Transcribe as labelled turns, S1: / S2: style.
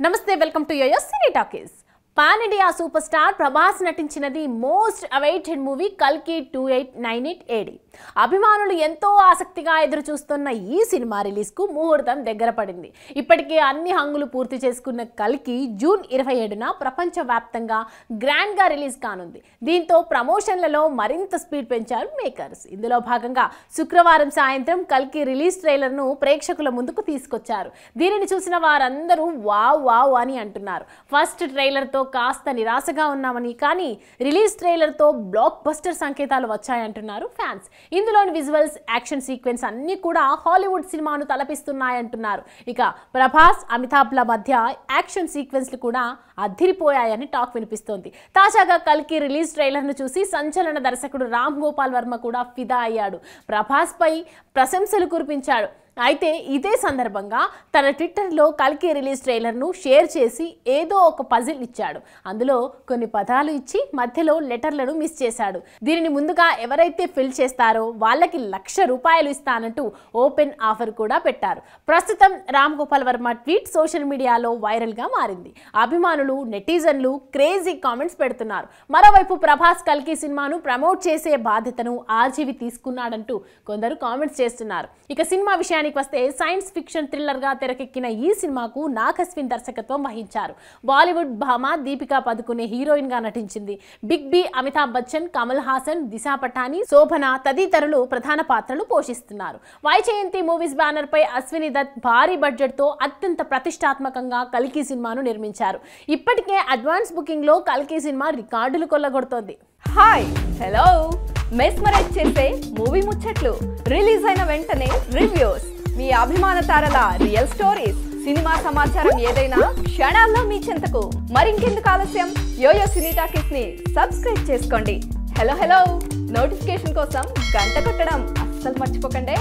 S1: నమస్తే welcome to YoYo cine talkies. Pan India super star Prabhas నటించినది most awaited movie కల్కి 2898 AD. అభిమానులు ఎంతో ఆసక్తిగా ఎదురు చూస్తున్న ఈ సినిమా రిలీజ్కు ముహూర్తం దగ్గర పడింది. ఇప్పటికే అన్ని హంగులు పూర్తి చేసుకున్న కల్కి జూన్ 27న ప్రపంచవ్యాప్తంగా గ్రాండ్గా రిలీజ్ కానుంది. దీంతో ప్రమోషన్లలో మరింత స్పీడ్ పెంచారు మేకర్స్. ఇందులో భాగంగా శుక్రవారం సాయంత్రం కల్కి రిలీజ్ ట్రైలర్ను ప్రేక్షకుల ముందుకు తీసుకొచ్చారు. దీనిని చూసిన వారందరూ వావ్ వావ్ అని అంటున్నారు. ఫస్ట్ ట్రైలర్తో కాస్త నిరాశగా ఉన్నామని, కానీ రిలీజ్ ట్రైలర్తో బ్లాక్ బస్టర్ సంకేతాలు వచ్చాయంటున్నారు ఫ్యాన్స్. ఇందులోని విజువల్స్, యాక్షన్ సీక్వెన్స్ అన్ని కూడా హాలీవుడ్ సినిమాను తలపిస్తున్నాయంటున్నారు. ఇక ప్రభాస్, అమితాబ్ల మధ్య యాక్షన్ సీక్వెన్స్లు కూడా అద్దిరిపోయాయని టాక్ వినిపిస్తోంది. తాజాగా కల్కి రిలీజ్ ట్రైలర్ను చూసి సంచలన దర్శకుడు రామ్ గోపాల్ వర్మ కూడా ఫిదా అయ్యాడు. ప్రభాస్ పై ప్రశంసలు కురిపించాడు. అయితే ఇదే సందర్భంగా తన ట్విట్టర్లో కల్కి రిలీజ్ ట్రైలర్ను షేర్ చేసి ఏదో ఒక పజిల్ ఇచ్చాడు. అందులో కొన్ని పదాలు ఇచ్చి మధ్యలో లెటర్లను మిస్ చేశాడు. దీనిని ముందుగా ఎవరైతే ఫిల్ చేస్తారో వాళ్ళకి ₹1,00,000 ఇస్తానంటూ ఓపెన్ ఆఫర్ కూడా పెట్టారు. ప్రస్తుతం రామ్ గోపాల్ వర్మ ట్వీట్ సోషల్ మీడియాలో వైరల్గా మారింది. అభిమానులు, నెటిజన్లు క్రేజీ కామెంట్స్ పెడుతున్నారు. మరోవైపు ప్రభాస్ కల్కి సినిమాను ప్రమోట్ చేసే బాధ్యతను ఆర్జీవి తీసుకున్నాడంటూ కొందరు కామెంట్స్ చేస్తున్నారు. ఇక సినిమా విషయానికి వస్తే సైన్స్ ఫిక్షన్ థ్రిల్లర్ గా తెరకెక్కిన ఈ సినిమాకు నాగ్ అశ్విన్ దర్శకత్వం వహించారు. బాలీవుడ్ భామ దీపికా పదుకునే హీరోయిన్ గా నటించింది. బిగ్ బి, అమితాబ్ బచ్చన్, కమల్ హాసన్, దిశా పటాని, శోభన తదితరులు ప్రధాన పాత్రలు పోషిస్తున్నారు. వైజయంతి మూవీస్ బ్యానర్ పై అశ్విని దత్ భారీ బడ్జెట్ తో అత్యంత ప్రతిష్టాత్మకంగా కల్కి సినిమాను నిర్మించారు. ఇప్పటికే అడ్వాన్స్ బుకింగ్ లో కల్కి సినిమా రికార్డులు కొల్లగొడుతోంది.
S2: హాయ్, హలో, మెస్మరైజ్ చేసే మూవీ ముచ్చట్లు, రిలీజ్ అయిన వెంటనే రివ్యూస్, మీ అభిమాన తారల రియల్ స్టోరీస్, సినిమా సమాచారం ఏదైనా క్షణాల్లో మీ చెంతకు. మరింకెందుకు ఆలస్యం, యోయో సినీ టాకీస్ ని సబ్స్క్రైబ్ చేసుకోండి. హలో హలో నోటిఫికేషన్ కోసం గంట కొట్టడం అస్సలు మర్చిపోకండి.